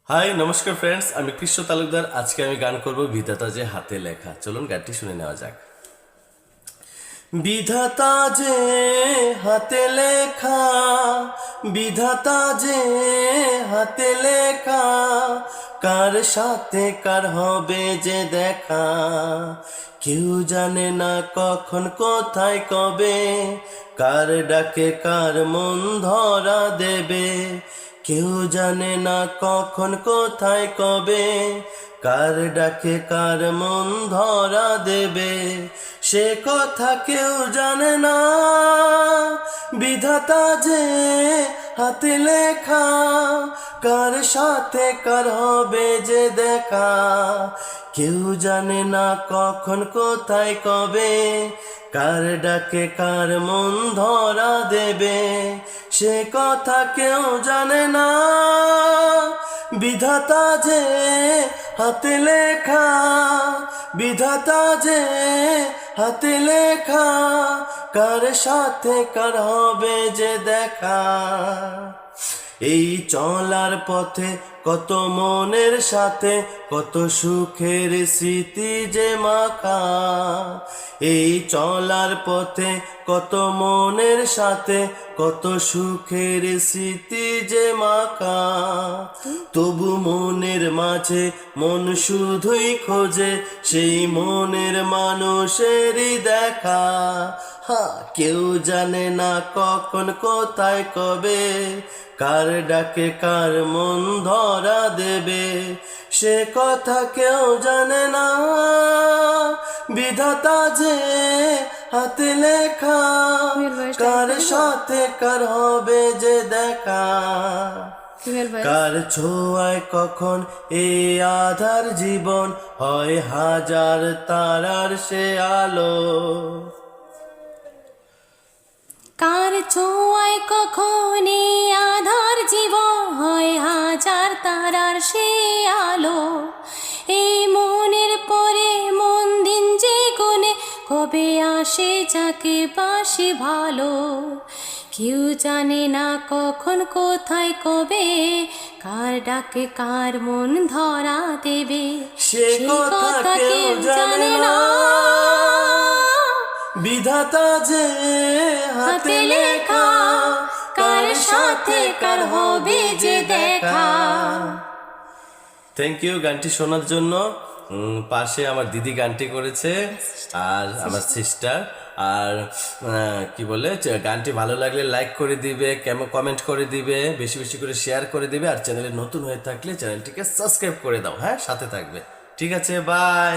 High নমস্কার friends, আমি কৃষ্ণ তালুকদার। আজকে আমি গান করব বিধাতা যে হাতে লেখা। চলুন গানটি শুনে নেওয়া যাক। বিধাতা যে হাতে লেখা, বিধাতা যে হাতে লেখা, কার সাথে কার হবে যে দেখা, কেউ জানে না কখন কোথায় কবে, কার ডাকে কার মন ধরা দেবে, কেউ জানে না কখন কোথায় কবে, কার ডাকে কার মন ধরা দেবে, সে কথা কেউ জানে না। বিধাতা যে হাতে লেখা, কার সাথে কার হবে যে দেখা, কেউ জানে না কখন কোথায় কবে, কার ডাকে কার মন ধরা দেবে, সে কথা কেউ জানে না। বিধাতা যে হাতে লেখা, বিধাতা যে হাতে লেখা, কার সাথে কার হবে যে দেখা। এই চলার পথে কত মনের সাথে কত সুখের স্মৃতি যে মাখা, এই চলার পথে কত মনের সাথে কত সুখের স্মৃতি যে মাখা, তবু মনের মাঝে মন শুধুই খোঁজে সেই মনের মানুষেরই দেখা। কেউ জানে না কখন কোথায় কবে, কার ডাকে কার মন ধরা দেবে, সে কথা কেউ জানে না। বিধাতা যে হাতে লেখা, কার সাথে কার হবে যে দেখা, কার ছোঁয়ায় কখন এই আধার জীবন হয় হাজার তারার সে আলো, কার ছোঁয়ায় কখন এই আধার জীবন হয় হাজার তারার সে আলো, এই মনের পরে মন দিন যে গুনে কবে আসে যাকে বাসি ভালো, কেউ জানে না কখন কোথায় কবে, কার ডাকে কার মন ধরা দেবে, সে কথা কেউ জানে না। বিধাতা যে হাতে লেখা, কার সাথে কার হবে যে দেখা। থ্যাংক ইউ গানটি শোনার জন্য। পাশে আমার দিদি গানটি করেছে আর আমার সিস্টার। আর কি বলে, গানটি ভালো লাগলে লাইক করে দিবে, কেমন কমেন্ট করে দিবে, বেশি বেশি করে শেয়ার করে দিবে, আর চ্যানেলে নতুন হয়ে থাকলে চ্যানেলটিকে সাবস্ক্রাইব করে দাও। হ্যাঁ, সাথে থাকবে। ঠিক আছে, বাই।